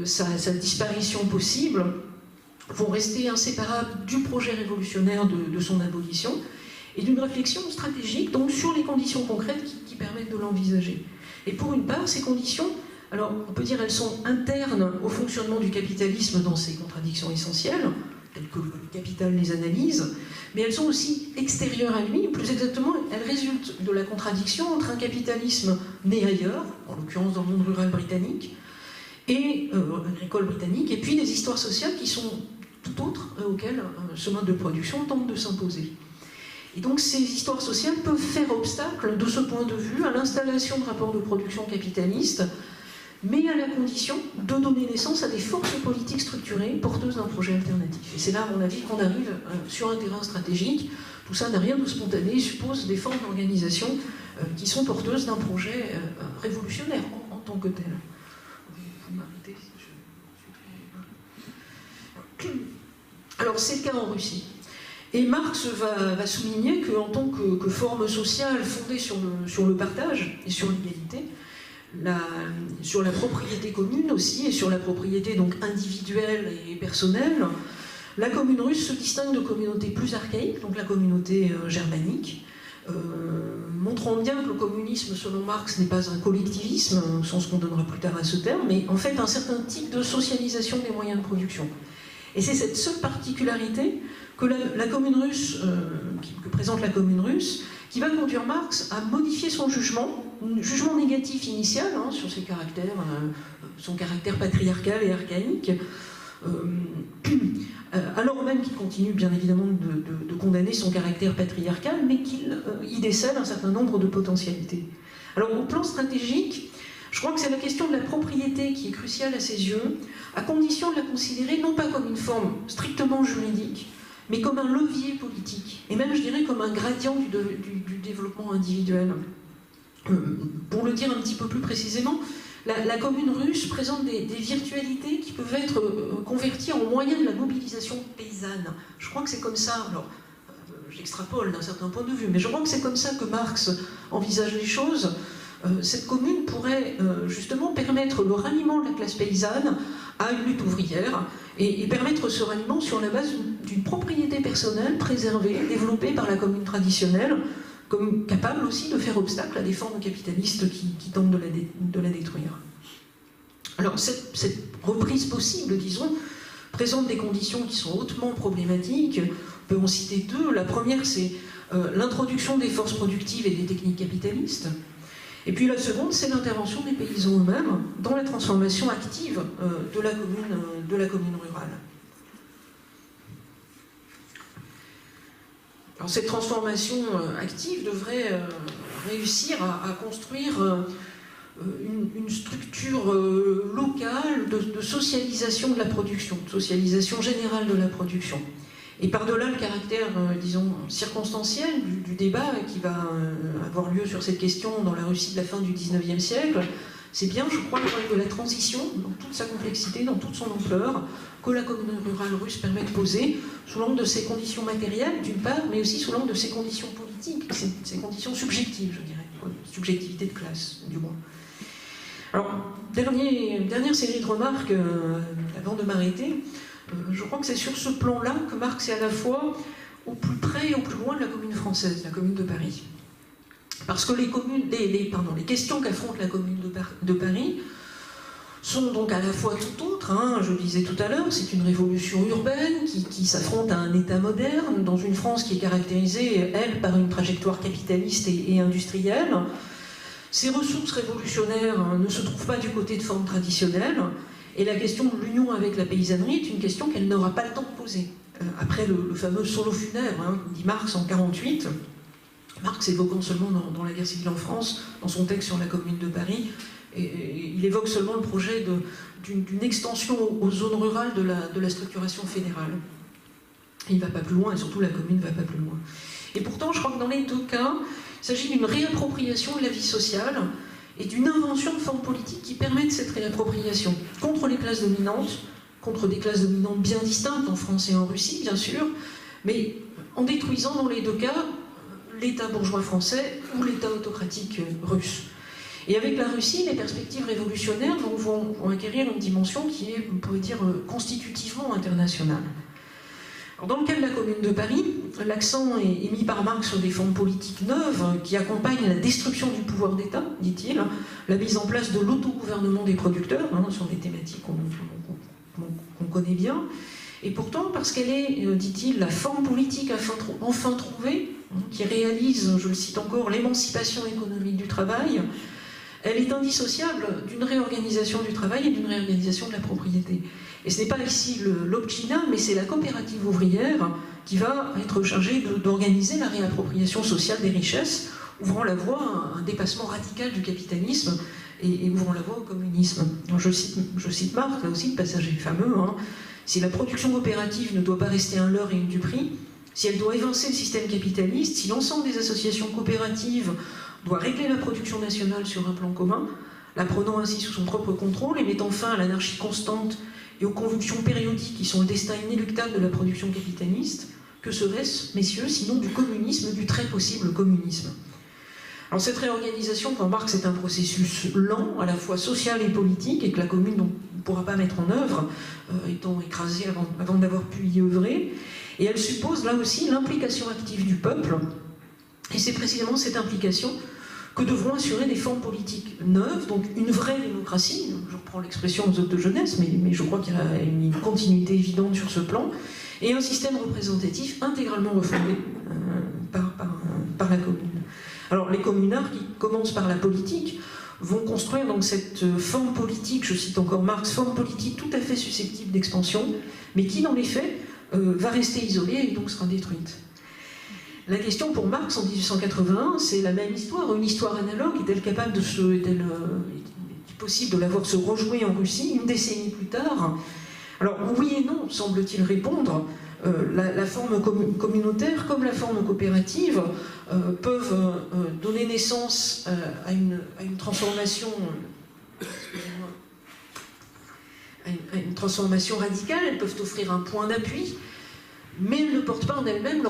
sur sa disparition possible, vont rester inséparables du projet révolutionnaire de son abolition, et d'une réflexion stratégique donc, sur les conditions concrètes qui permettent de l'envisager. Et pour une part, ces conditions, alors on peut dire elles sont internes au fonctionnement du capitalisme dans ses contradictions essentielles, telles que le capital les analyse, mais elles sont aussi extérieures à lui, plus exactement, elles résultent de la contradiction entre un capitalisme né ailleurs, en l'occurrence dans le monde rural britannique, et agricole britannique, et puis des histoires sociales qui sont tout autres auxquelles ce mode de production tente de s'imposer. Et donc ces histoires sociales peuvent faire obstacle, de ce point de vue, à l'installation de rapports de production capitalistes, mais à la condition de donner naissance à des forces politiques structurées porteuses d'un projet alternatif. Et c'est là, à mon avis, qu'on arrive sur un terrain stratégique. Tout ça n'a rien de spontané, suppose des formes d'organisation qui sont porteuses d'un projet révolutionnaire en tant que tel. Vous m'arrêtez si je suis... Alors c'est le cas en Russie. Et Marx va souligner qu'en tant que forme sociale fondée sur le partage et sur l'égalité, sur la propriété commune aussi, et sur la propriété donc individuelle et personnelle, la commune russe se distingue de communautés plus archaïques, donc la communauté germanique, montrant bien que le communisme, selon Marx, n'est pas un collectivisme, au sens qu'on donnera plus tard à ce terme, mais en fait un certain type de socialisation des moyens de production. Et c'est cette seule particularité que la commune russe, que présente la commune russe, qui va conduire Marx à modifier son jugement négatif initial hein, sur ses caractères, son caractère patriarcal et archaïque, alors même qu'il continue bien évidemment de condamner son caractère patriarcal, mais qu'il y décèle un certain nombre de potentialités. Alors au plan stratégique, je crois que c'est la question de la propriété qui est cruciale à ses yeux, à condition de la considérer non pas comme une forme strictement juridique, mais comme un levier politique, et même je dirais comme un gradient du développement individuel. Pour le dire un petit peu plus précisément, la commune russe présente des virtualités qui peuvent être converties en moyens de la mobilisation paysanne. Je crois que c'est comme ça, alors j'extrapole d'un certain point de vue, mais je crois que c'est comme ça que Marx envisage les choses. Cette commune pourrait justement permettre le ralliement de la classe paysanne à une lutte ouvrière et permettre ce ralliement sur la base d'une propriété personnelle préservée, développée par la commune traditionnelle, comme capable aussi de faire obstacle à des formes capitalistes qui tentent de la détruire. Alors cette reprise possible, disons, présente des conditions qui sont hautement problématiques. On peut en citer deux. La première, c'est l'introduction des forces productives et des techniques capitalistes. Et puis la seconde, c'est l'intervention des paysans eux-mêmes dans la transformation active de la commune rurale. Alors cette transformation active devrait réussir à construire une structure locale de socialisation de la production, de socialisation générale de la production. Et par-delà le caractère, disons, circonstanciel du débat qui va avoir lieu sur cette question dans la Russie de la fin du XIXe siècle, c'est bien, je crois, que la transition, dans toute sa complexité, dans toute son ampleur, que la commune rurale russe permet de poser, sous l'angle de ses conditions matérielles, d'une part, mais aussi sous l'angle de ses conditions politiques, ses conditions subjectives, je dirais, subjectivité de classe, du moins. Alors, dernière série de remarques, avant de m'arrêter, je crois que c'est sur ce plan-là que Marx est à la fois au plus près et au plus loin de la commune française, la commune de Paris. Parce que les questions qu'affronte la commune de Paris sont donc à la fois tout autres, hein, je le disais tout à l'heure, c'est une révolution urbaine qui s'affronte à un État moderne, dans une France qui est caractérisée, elle, par une trajectoire capitaliste et industrielle. Ces ressources révolutionnaires ne se trouvent pas du côté de formes traditionnelles, et la question de l'union avec la paysannerie est une question qu'elle n'aura pas le temps de poser. Après le fameux solo funèbre, hein, dit Marx en 1948, Marx évoquant seulement dans la guerre civile en France, dans son texte sur la commune de Paris, et il évoque seulement le projet d'une extension aux zones rurales de la structuration fédérale. Il ne va pas plus loin, et surtout la commune ne va pas plus loin. Et pourtant, je crois que dans les deux cas, il s'agit d'une réappropriation de la vie sociale et d'une invention de formes politiques qui permettent cette réappropriation contre les classes dominantes, contre des classes dominantes bien distinctes en France et en Russie, bien sûr, mais en détruisant dans les deux cas l'État bourgeois français ou l'État autocratique russe. Et avec la Russie, les perspectives révolutionnaires vont acquérir une dimension qui est, on pourrait dire, constitutivement internationale. Alors, dans le cas de la Commune de Paris, l'accent est mis par Marx sur des formes politiques neuves qui accompagnent la destruction du pouvoir d'État, dit-il, la mise en place de l'autogouvernement des producteurs, hein, sur des thématiques qu'on connaît bien, et pourtant parce qu'elle est, dit-il, la forme politique enfin trouvée, qui réalise, je le cite encore, l'émancipation économique du travail, elle est indissociable d'une réorganisation du travail et d'une réorganisation de la propriété. Et ce n'est pas ici l'obchina, mais c'est la coopérative ouvrière qui va être chargée d'organiser la réappropriation sociale des richesses, ouvrant la voie à un dépassement radical du capitalisme et ouvrant la voie au communisme. Alors je cite Marx, là aussi, le passage est fameux, hein. Si la production coopérative ne doit pas rester un leurre et une duperie, si elle doit évincer le système capitaliste, si l'ensemble des associations coopératives doit régler la production nationale sur un plan commun, la prenant ainsi sous son propre contrôle et mettant fin à l'anarchie constante et aux convulsions périodiques qui sont le destin inéluctable de la production capitaliste, que serait-ce, messieurs, sinon du communisme, du très possible communisme? Alors cette réorganisation, pour Marx, c'est un processus lent, à la fois social et politique, et que la commune ne pourra pas mettre en œuvre, étant écrasée avant d'avoir pu y œuvrer. Et elle suppose là aussi l'implication active du peuple, et c'est précisément cette implication que devront assurer des formes politiques neuves, donc une vraie démocratie, je reprends l'expression de Jeunesse, mais je crois qu'il y a une continuité évidente sur ce plan, et un système représentatif intégralement refondé par la commune. Alors les communards qui commencent par la politique vont construire donc cette forme politique, je cite encore Marx, forme politique tout à fait susceptible d'expansion, mais qui dans les faits va rester isolée et donc sera détruite. La question pour Marx en 1881, c'est la même histoire, une histoire analogue, est-elle capable est-il possible de la voir se rejouer en Russie une décennie plus tard? Alors oui et non, semble-t-il répondre. La forme communautaire comme la forme coopérative peuvent donner naissance à une transformation radicale, elles peuvent offrir un point d'appui, mais elles ne portent pas en elles-mêmes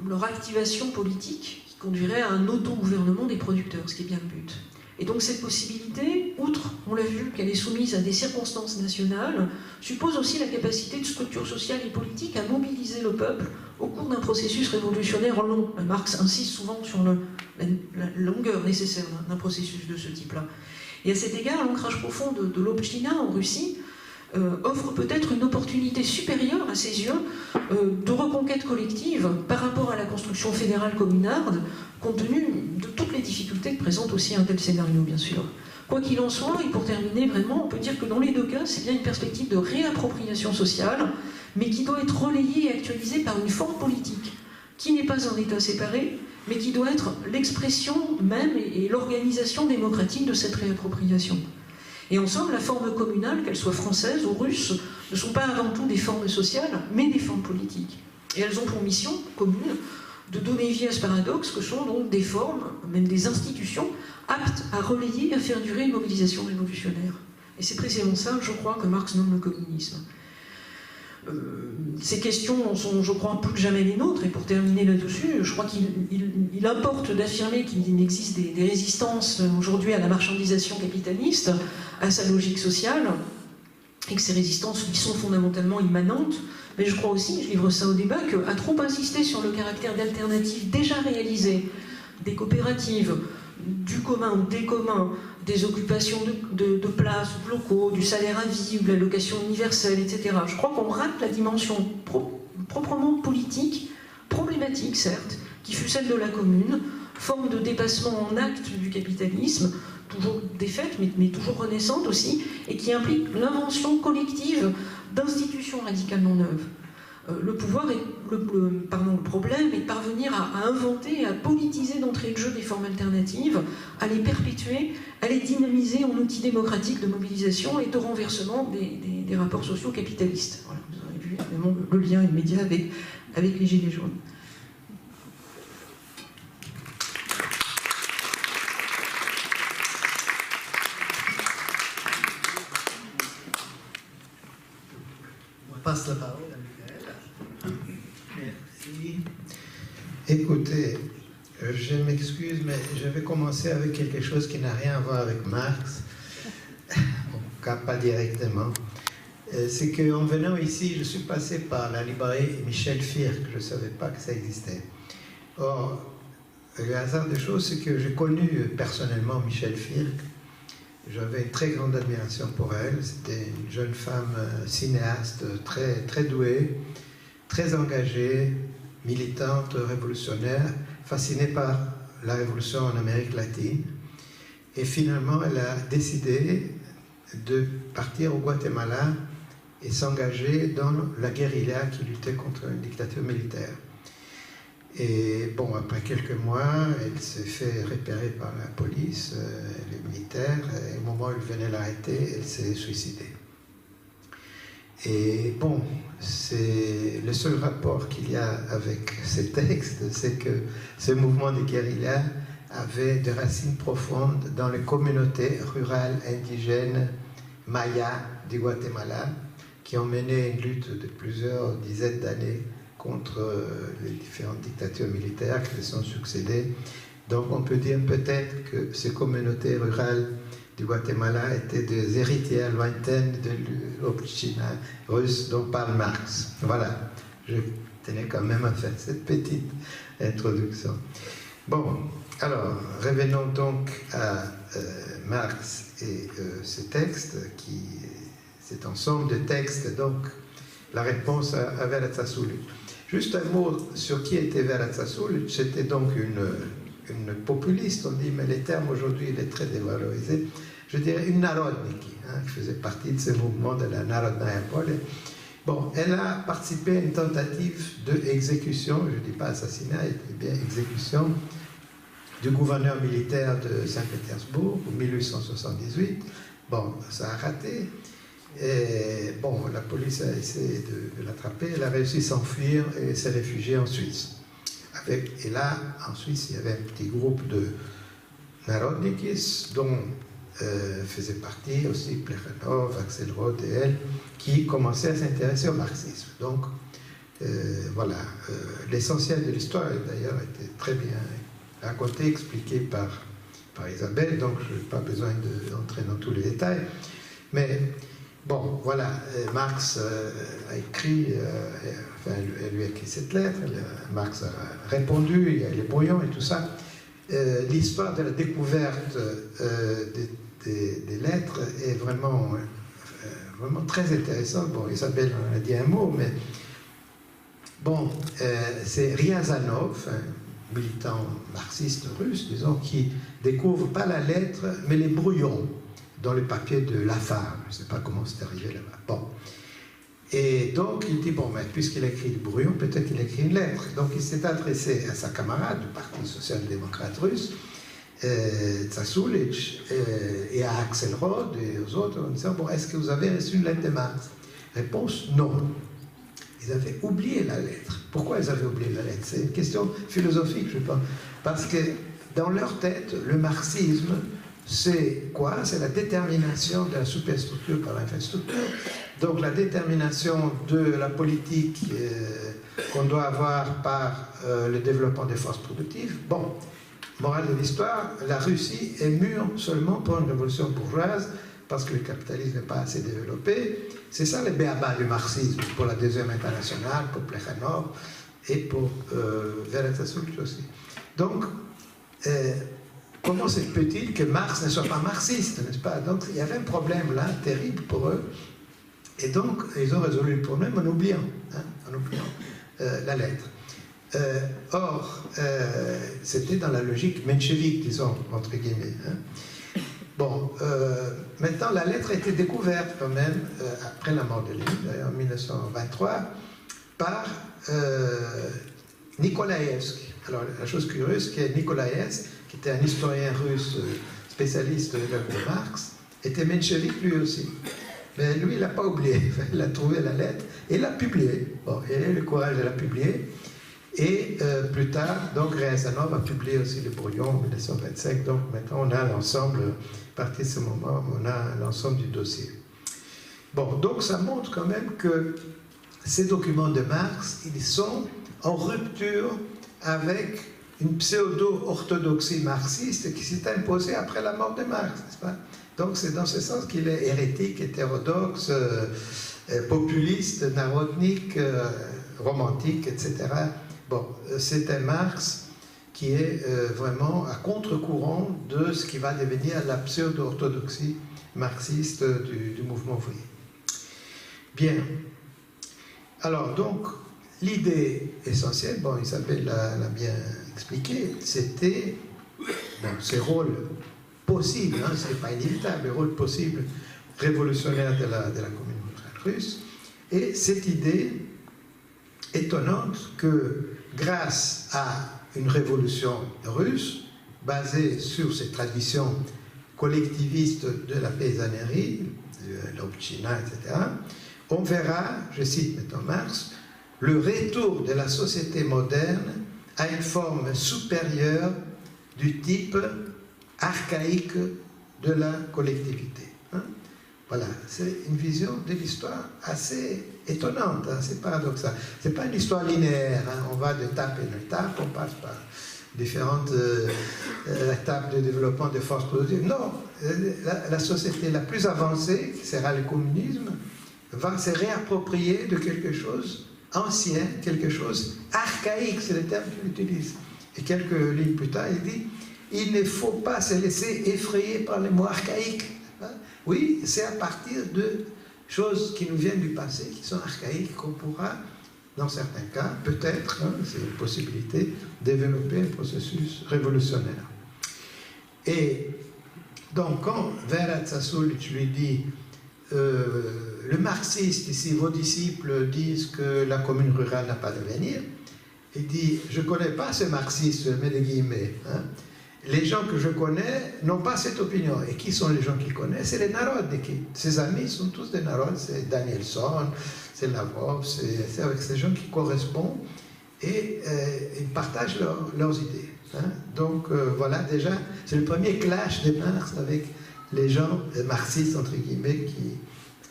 leur activation politique qui conduirait à un auto-gouvernement des producteurs, ce qui est bien le but. Et donc cette possibilité, outre, on l'a vu, qu'elle est soumise à des circonstances nationales, suppose aussi la capacité de structure sociale et politique à mobiliser le peuple au cours d'un processus révolutionnaire long. Marx insiste souvent sur la longueur nécessaire d'un processus de ce type-là. Et à cet égard, l'ancrage profond de l'obchina en Russie offre peut-être une opportunité supérieure à ses yeux de reconquête collective par rapport à la construction fédérale communarde, compte tenu de toutes les difficultés que présente aussi un tel scénario, bien sûr. Quoi qu'il en soit, et pour terminer vraiment, on peut dire que dans les deux cas, c'est bien une perspective de réappropriation sociale, mais qui doit être relayée et actualisée par une forme politique, qui n'est pas un État séparé, mais qui doit être l'expression même et l'organisation démocratique de cette réappropriation. Et en somme, la forme communale, qu'elle soit française ou russe, ne sont pas avant tout des formes sociales, mais des formes politiques. Et elles ont pour mission commune de donner vie à ce paradoxe que sont donc des formes, même des institutions, apte à relayer et à faire durer une mobilisation révolutionnaire. Et c'est précisément ça, je crois, que Marx nomme le communisme. Ces questions sont, je crois, plus que jamais les nôtres, et pour terminer là-dessus, je crois qu'il importe d'affirmer qu'il existe des résistances aujourd'hui à la marchandisation capitaliste, à sa logique sociale, et que ces résistances lui sont fondamentalement immanentes, mais je crois aussi, je livre ça au débat, qu'à trop insister sur le caractère d'alternatives déjà réalisées, des coopératives, du commun ou des communs, des occupations de places, de locaux, du salaire à vivre, la location universelle, etc. Je crois qu'on rate la dimension proprement politique, problématique certes, qui fut celle de la commune, forme de dépassement en acte du capitalisme, toujours défaite, mais toujours renaissante aussi, et qui implique l'invention collective d'institutions radicalement neuves. Le problème est de parvenir à inventer, à politiser d'entrée de jeu des formes alternatives, à les perpétuer, à les dynamiser en outils démocratiques de mobilisation et de renversement des rapports sociaux capitalistes. Voilà, vous aurez vu évidemment le lien immédiat avec les Gilets jaunes. On passe la parole. Merci. Écoutez, je m'excuse, mais je vais commencer avec quelque chose qui n'a rien à voir avec Marx, en tout cas pas directement. C'est qu'en venant ici, je suis passé par la librairie Michel Firck, je ne savais pas que ça existait. Or, le hasard des choses, c'est que j'ai connu personnellement Michel Firck. J'avais une très grande admiration pour elle. C'était une jeune femme cinéaste très, très douée, très engagée, militante, révolutionnaire, fascinée par la révolution en Amérique latine. Et finalement, elle a décidé de partir au Guatemala et s'engager dans la guérilla qui luttait contre une dictature militaire. Et bon, après quelques mois, elle s'est fait repérer par la police, les militaires, et au moment où ils venaient l'arrêter, elle s'est suicidée. Et bon, c'est le seul rapport qu'il y a avec ces textes, c'est que ce mouvement de guérilla avait des racines profondes dans les communautés rurales indigènes mayas du Guatemala, qui ont mené une lutte de plusieurs dizaines d'années contre les différentes dictatures militaires qui se sont succédées. Donc on peut dire peut-être que ces communautés rurales du Guatemala étaient des héritières lointaines de l'Okchina russe dont parle Marx. Voilà, je tenais quand même à faire cette petite introduction. Bon, alors, revenons donc à Marx et ce texte, cet ensemble de textes, donc la réponse à Veratza Sulic. Juste un mot sur qui était Veratza Sulic. C'était donc une populiste, on dit, mais les termes aujourd'hui, il est très dévalorisé. Je dirais une narodniki, qui faisait partie de ce mouvement de la Narodnaya Pole. Bon, elle a participé à une tentative d'exécution, je ne dis pas assassinat, mais bien exécution, du gouverneur militaire de Saint-Pétersbourg en 1878. Bon, ça a raté. Et bon, la police a essayé de l'attraper, elle a réussi à s'enfuir et s'est réfugiée en Suisse. Et là, en Suisse, il y avait un petit groupe de Narodnikis, dont faisait partie aussi Plekhanov, Axel Rod et elle, qui commençaient à s'intéresser au marxisme. Donc, voilà, l'essentiel de l'histoire, d'ailleurs, était très bien raconté, expliqué par Isabelle, donc je n'ai pas besoin d'entrer dans tous les détails. Mais bon, voilà, Marx a écrit, enfin, elle lui a écrit cette lettre, Marx a répondu, il y a les brouillons et tout ça. L'histoire de la découverte des lettres est vraiment très intéressante. Bon, Isabelle en a dit un mot, mais bon, c'est Ryazanov, un militant marxiste russe, disons, qui découvre pas la lettre, mais les brouillons dans les papiers de Lafargue. Je ne sais pas comment c'est arrivé là-bas. Bon. Et donc, il dit, bon, mais puisqu'il a écrit le brouillon, peut-être qu'il a écrit une lettre. Donc, il s'est adressé à sa camarade du Parti social-démocrate russe, Tsasulich, et à Axel Rod et aux autres, en disant, bon, est-ce que vous avez reçu une lettre de Marx? Réponse, non. Ils avaient oublié la lettre. Pourquoi ils avaient oublié la lettre? C'est une question philosophique, je pense. Parce que dans leur tête, le marxisme, c'est quoi? C'est la détermination de la superstructure par l'infrastructure. Donc la détermination de la politique qu'on doit avoir par le développement des forces productives. Bon, morale de l'histoire, la Russie est mûre seulement pour une révolution bourgeoise parce que le capitalisme n'est pas assez développé. C'est ça le b.a.-ba du marxisme pour la Deuxième Internationale, pour Plekhanov et pour Verets-Zassulch aussi. Donc, comment se peut-il que Marx ne soit pas marxiste, n'est-ce pas? Donc il y avait un problème là, terrible pour eux. Et donc, ils ont résolu le problème en oubliant la lettre. Or, c'était dans la logique menchevique, disons, entre guillemets. Bon, maintenant, la lettre a été découverte quand même, après la mort de Lénine, en 1923, par Nikolaïevski. Alors, la chose curieuse, c'est que Nikolaïevski, qui était un historien russe spécialiste de l'œuvre de Marx, était menchevique lui aussi. Mais lui, il n'a pas oublié. Il a trouvé la lettre et l'a publiée. Bon, il a eu le courage de la publier. Et plus tard, donc, Riazanov a publié aussi le brouillon en 1925. Donc, maintenant, on a l'ensemble, à partir de ce moment, on a l'ensemble du dossier. Bon, donc, ça montre quand même que ces documents de Marx, ils sont en rupture avec une pseudo-orthodoxie marxiste qui s'est imposée après la mort de Marx, n'est-ce pas? Donc c'est dans ce sens qu'il est hérétique, hétérodoxe, populiste, narodnik, romantique, etc. Bon, c'est un Marx qui est vraiment à contre-courant de ce qui va devenir la pseudo-orthodoxie marxiste du mouvement ouvrier. Bien. Alors donc, l'idée essentielle, bon, Isabelle l'a bien expliqué, c'était ces rôles possibles, hein, ce n'est pas inévitable, les rôles possibles révolutionnaires de la communauté russe, et cette idée étonnante que grâce à une révolution russe, basée sur ces traditions collectivistes de la paysannerie, de l'obchina, etc., on verra, je cite maintenant Marx, le retour de la société moderne à une forme supérieure du type archaïque de la collectivité. Hein? Voilà, c'est une vision de l'histoire assez étonnante, hein? C'est paradoxal. Ce n'est pas une histoire linéaire, hein? On va d'étape en étape, on passe par différentes étapes de développement des forces productives. Non, la société la plus avancée, qui sera le communisme, va se réapproprier de quelque chose ancien, quelque chose archaïque, c'est le terme qu'il utilise. Et quelques lignes plus tard, il dit « Il ne faut pas se laisser effrayer par les mots archaïques. » Oui, c'est à partir de choses qui nous viennent du passé, qui sont archaïques, qu'on pourra, dans certains cas, peut-être, hein, c'est une possibilité, développer un processus révolutionnaire. Et donc, quand Verets-Zassulch lui dit le marxiste, ici, vos disciples disent que la commune rurale n'a pas d'avenir, il dit, je ne connais pas ce marxiste, je mets des guillemets. Hein. Les gens que je connais n'ont pas cette opinion. Et qui sont les gens qu'il connaît? C'est les narodniki. Ses amis sont tous des narods, c'est Danielson, c'est Lavrov, c'est avec ces gens qui correspondent et ils partagent leurs idées. Hein. Donc voilà, déjà, c'est le premier clash de Marx avec les gens marxistes, entre guillemets, qui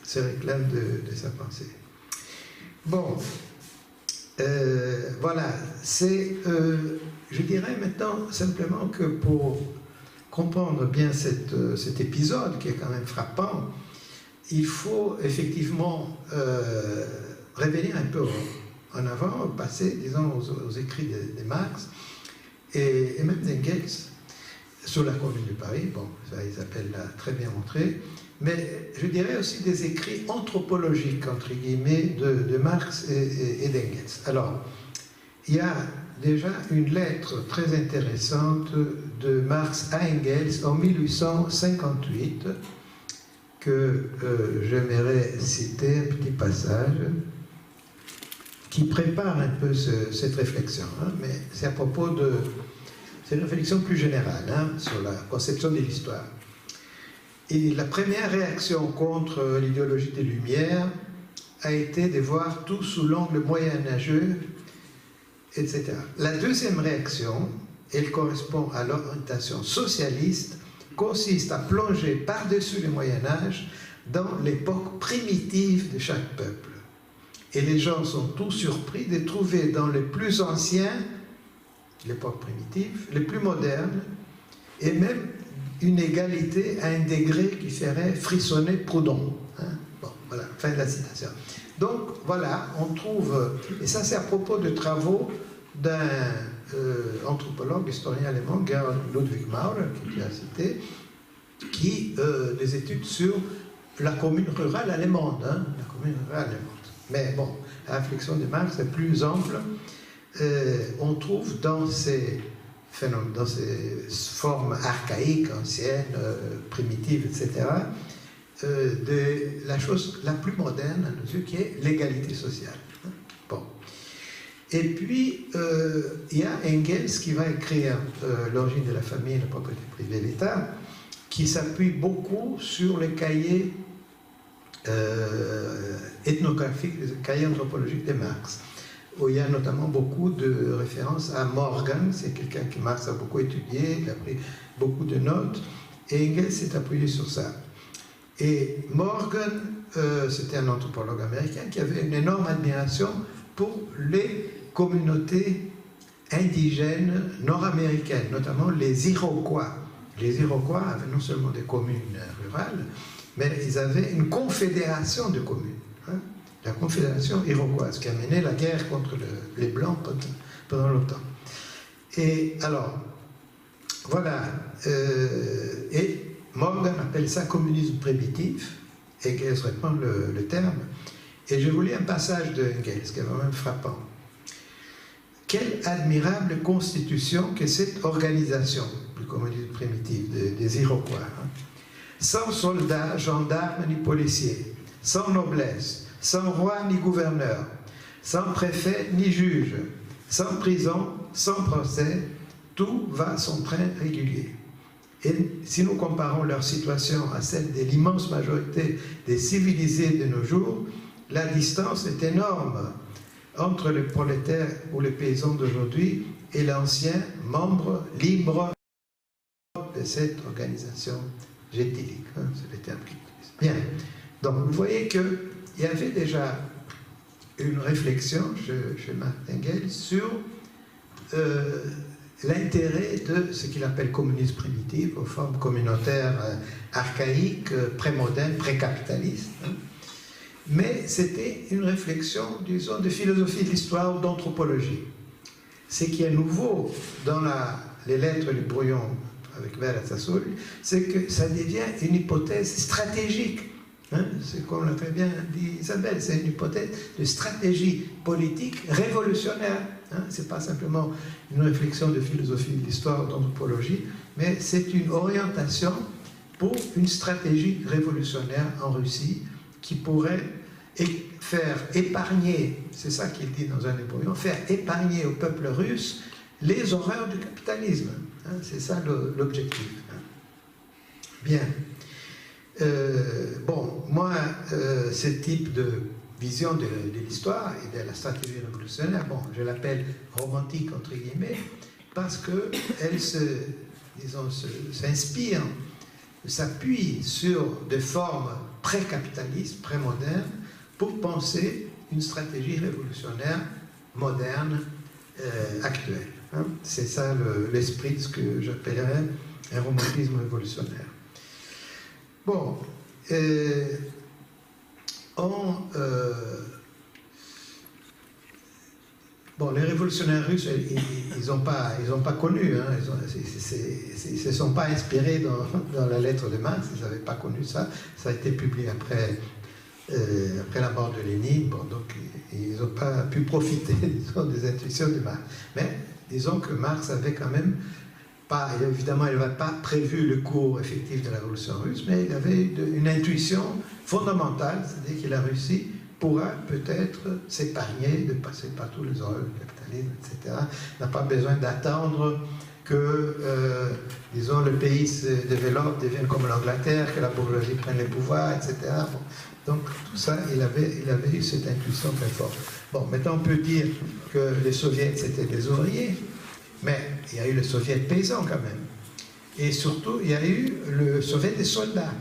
se réclament de sa pensée. Bon, voilà, c'est, je dirais maintenant simplement que pour comprendre bien cet épisode, qui est quand même frappant, il faut effectivement revenir un peu en avant, passer, disons, aux écrits de Marx et même d'Engels sur la Commune de Paris. Bon, ça, Isabelle l'a très bien montré. Mais je dirais aussi des écrits anthropologiques, entre guillemets, de Marx et d'Engels. Alors, il y a déjà une lettre très intéressante de Marx à Engels en 1858 que j'aimerais citer un petit passage qui prépare un peu cette réflexion. Hein, mais c'est à propos de... C'est une réflexion plus générale hein, sur la conception de l'histoire. Et la première réaction contre l'idéologie des Lumières a été de voir tout sous l'angle moyenâgeux, etc. La deuxième réaction elle correspond à l'orientation socialiste, consiste à plonger par-dessus le Moyen-Âge dans l'époque primitive de chaque peuple. Et les gens sont tous surpris de trouver dans les plus anciens, l'époque primitive, les plus modernes, et même une égalité à un degré qui ferait frissonner Proudhon. Hein? Bon, voilà, fin de la citation. Donc, voilà, on trouve, et ça c'est à propos de travaux d'un anthropologue, historien allemand, Gerhard Ludwig Maurer, qui tu as cité, qui des études sur la commune rurale allemande, hein, la commune rurale allemande. Mais bon, la réflexion de Marx est plus ample. On trouve dans ces phénomènes, dans ces formes archaïques, anciennes, primitives, etc., de la chose la plus moderne à nos yeux, qui est l'égalité sociale. Bon. Et puis, il y a Engels qui va écrire L'origine de la famille, la propriété privée et l'État, qui s'appuie beaucoup sur les cahiers ethnographiques, les cahiers anthropologiques de Marx, où il y a notamment beaucoup de références à Morgan, c'est quelqu'un que Marx a beaucoup étudié, il a pris beaucoup de notes, et Engels s'est appuyé sur ça. Et Morgan, c'était un anthropologue américain qui avait une énorme admiration pour les communautés indigènes nord-américaines, notamment les Iroquois. Les Iroquois avaient non seulement des communes rurales, mais ils avaient une confédération de communes, hein, la confédération iroquoise, qui a mené la guerre contre les Blancs pendant longtemps. Et alors, voilà, et Morgan appelle ça communisme primitif, et Engels reprend le terme, et je vous lis un passage de Engels, qui est vraiment frappant. Quelle admirable constitution que cette organisation du communisme primitif des Iroquois, hein, sans soldats, gendarmes ni policiers, sans noblesse, sans roi ni gouverneur, sans préfet ni juge, sans prison, sans procès, tout va son train régulier. Et si nous comparons leur situation à celle de l'immense majorité des civilisés de nos jours, la distance est énorme entre les prolétaires ou les paysans d'aujourd'hui et l'ancien membre libre de cette organisation gétilique. Hein, c'est le terme qu'ils utilisent. Bien. Donc, vous voyez qu'il y avait déjà une réflexion chez Marx Engels sur l'intérêt de ce qu'il appelle communisme primitif, aux formes communautaires archaïques, prémodernes, précapitalistes. Hein. Mais c'était une réflexion, disons, de philosophie de l'histoire ou d'anthropologie. Ce qui est nouveau dans les lettres et les brouillons avec Vera Sassoli, c'est que ça devient une hypothèse stratégique. Hein, c'est comme l'a très bien dit Isabelle, c'est une hypothèse de stratégie politique révolutionnaire. Hein, ce n'est pas simplement une réflexion de philosophie de l'histoire, d'anthropologie, mais c'est une orientation pour une stratégie révolutionnaire en Russie qui pourrait faire épargner, c'est ça qu'il dit dans un des brouillons, faire épargner au peuple russe les horreurs du capitalisme. Hein, c'est ça l'objectif. Hein. Bien. Bon, moi, ce type de vision de l'histoire et de la stratégie révolutionnaire, bon, je l'appelle romantique entre guillemets, parce qu'elle s'inspire, s'appuie sur des formes pré-capitalistes, pré-modernes, pour penser une stratégie révolutionnaire moderne, actuelle. Hein. C'est ça l'esprit de ce que j'appellerais un romantisme révolutionnaire. Bon, bon, les révolutionnaires russes, ils n'ont pas connu, hein, ils ne se sont pas inspirés dans la lettre de Marx, ils n'avaient pas connu ça. Ça a été publié après la mort de Lénine, bon, donc ils n'ont pas pu profiter, disons, des intuitions de Marx. Mais disons que Marx avait quand même pas, évidemment, il n'avait pas prévu le cours effectif de la révolution russe, mais il avait une intuition fondamentale, c'est-à-dire que la Russie pourra peut-être s'épargner de passer par tous les horreurs du capitalisme, etc. Il n'a pas besoin d'attendre que, disons, le pays se développe, devienne comme l'Angleterre, que la bourgeoisie prenne les pouvoirs, etc. Bon. Donc, tout ça, il avait eu cette intuition très forte. Bon, maintenant, on peut dire que les soviets, c'était des ouvriers, Mais il y a eu le soviet paysan quand même. Et surtout, il y a eu le soviet des soldats,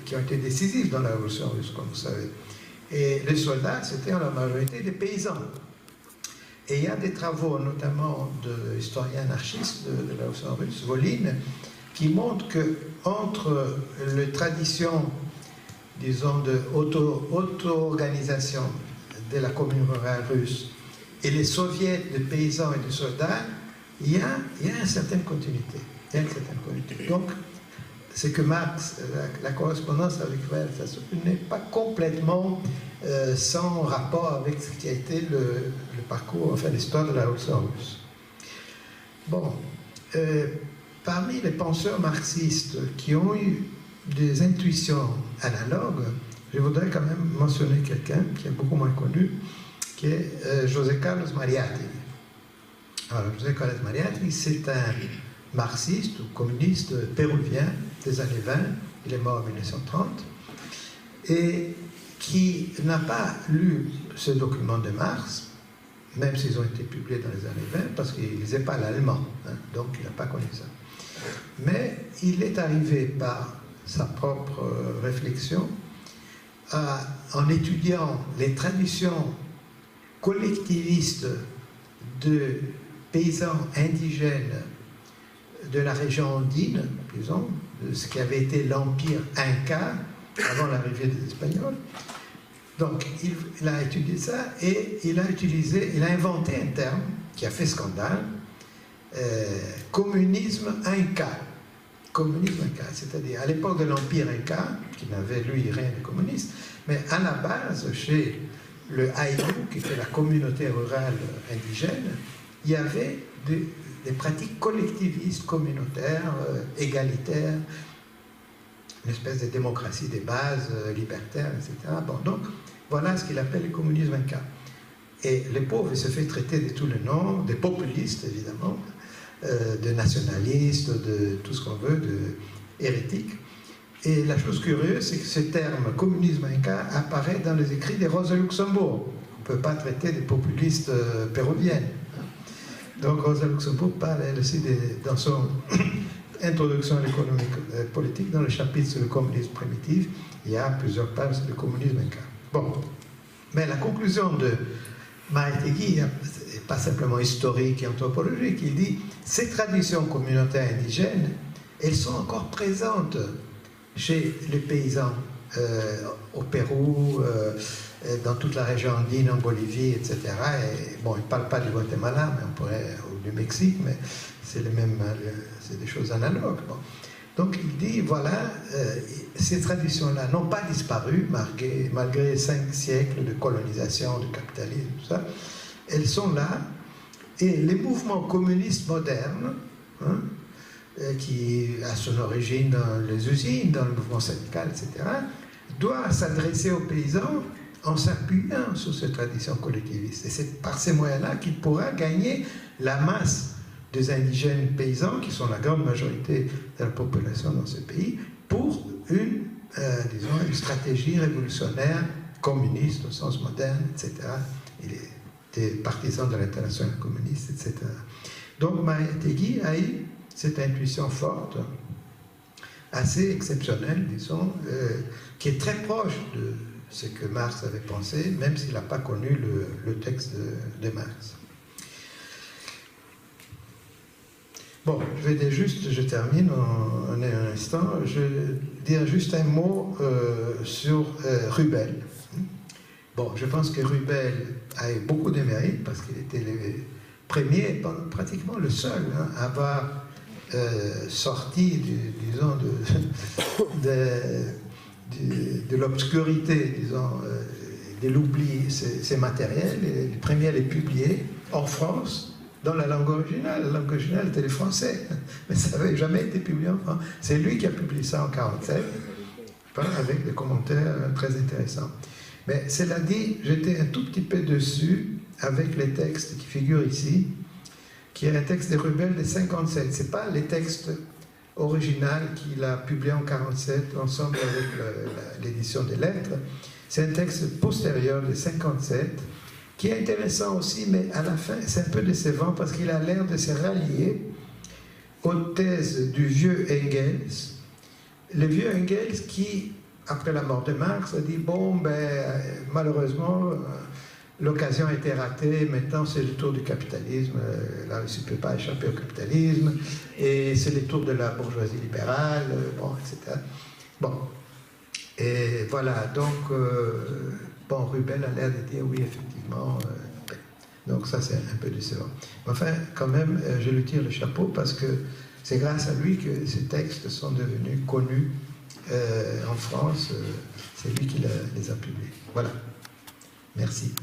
qui ont été décisifs dans la Révolution russe, comme vous savez. Et les soldats, c'était en la majorité des paysans. Et il y a des travaux, notamment de l'historien anarchiste de la Révolution russe, Volin, qui montrent qu'entre les traditions, disons, d'auto-organisation de la commune rurale russe et les soviets de paysans et de soldats, il y a une certaine continuité. Donc, c'est que Marx, la correspondance avec Ruel n'est pas complètement sans rapport avec ce qui a été le parcours, enfin l'histoire de la Révolution russe. Bon, parmi les penseurs marxistes qui ont eu des intuitions analogues, je voudrais quand même mentionner quelqu'un qui est beaucoup moins connu, qui est José Carlos Mariátegui. Alors, José Carlos Mariátegui, c'est un marxiste ou communiste péruvien des années 20, il est mort en 1930, et qui n'a pas lu ce document de Marx, même s'ils ont été publiés dans les années 20, parce qu'il ne lisait pas l'allemand, hein, donc il n'a pas connu ça. Mais il est arrivé par sa propre réflexion en étudiant les traditions collectivistes de paysans indigènes de la région andine, disons, de ce qui avait été l'empire Inca avant l'arrivée des Espagnols. Donc, il a étudié ça et il a inventé un terme qui a fait scandale, communisme Inca. Communisme Inca, c'est-à-dire à l'époque de l'empire Inca, qui n'avait lui rien de communiste, mais à la base, chez le Aïnou, qui était la communauté rurale indigène, il y avait des pratiques collectivistes, communautaires, égalitaires, une espèce de démocratie des bases, libertaire, etc. Bon, donc, voilà ce qu'il appelle le communisme Inca. Et les pauvres, il se fait traiter de tous les noms, des populistes, évidemment, de nationalistes, de tout ce qu'on veut, de hérétiques. Et la chose curieuse, c'est que ce terme communisme Inca apparaît dans les écrits des Rosa Luxembourg. On ne peut pas traiter des populistes péruviennes. Donc Rosa Luxembourg parle elle aussi dans son introduction à l'économie politique, dans le chapitre sur le communisme primitif, il y a plusieurs pages sur le communisme Inca. Bon, mais la conclusion de Mariátegui n'est pas simplement historique et anthropologique, il dit ces traditions communautaires indigènes, elles sont encore présentes chez les paysans au Pérou, dans toute la région andine, en Bolivie, etc. Et, bon, il ne parle pas du Guatemala, mais on pourrait, ou du Mexique, mais c'est c'est des choses analogues. Bon. Donc il dit, voilà, ces traditions-là n'ont pas disparu malgré 5 siècles de colonisation, de capitalisme, tout ça. Elles sont là, et les mouvements communistes modernes, hein, qui a son origine dans les usines, dans le mouvement syndical, etc., doit s'adresser aux paysans en s'appuyant sur ces traditions collectivistes. Et c'est par ces moyens-là qu'il pourra gagner la masse des indigènes paysans, qui sont la grande majorité de la population dans ce pays, pour disons, une stratégie révolutionnaire, communiste au sens moderne, etc. Il était partisan de l'internationale communiste, etc. Donc Mariátegui a eu cette intuition forte, assez exceptionnelle, disons, qui est très proche de ce que Marx avait pensé, même s'il n'a pas connu le texte de Marx. Bon, je termine en un instant, je vais dire juste un mot sur Rubel. Bon, je pense que Rubel a eu beaucoup de mérite parce qu'il était le premier, pratiquement le seul, hein, à avoir sorti, disons, de l'obscurité, disons, de l'oubli, ces matériels, et le premier à les publier en France, dans la langue originale. La langue originale était le français, mais ça n'avait jamais été publié en France. C'est lui qui a publié ça en 1947, avec des commentaires très intéressants. Mais cela dit, j'étais un tout petit peu dessus avec les textes qui figurent ici, qui est un texte de Rubel de 1957. Ce n'est pas les textes originaux qu'il a publiés en 1947, ensemble avec l'édition des lettres. C'est un texte postérieur de 1957, qui est intéressant aussi, mais à la fin, c'est un peu décevant parce qu'il a l'air de se rallier aux thèses du vieux Engels. Le vieux Engels qui, après la mort de Marx, a dit, bon, ben, malheureusement, l'occasion a été ratée, maintenant c'est le tour du capitalisme, la Russie ne peut pas échapper au capitalisme, et c'est le tour de la bourgeoisie libérale, bon, etc. Bon, et voilà, donc, bon, Rubel a l'air de dire, oui, effectivement, donc ça c'est un peu décevant. Enfin, quand même, je lui tire le chapeau parce que c'est grâce à lui que ces textes sont devenus connus en France, c'est lui qui les a publiés. Voilà, merci.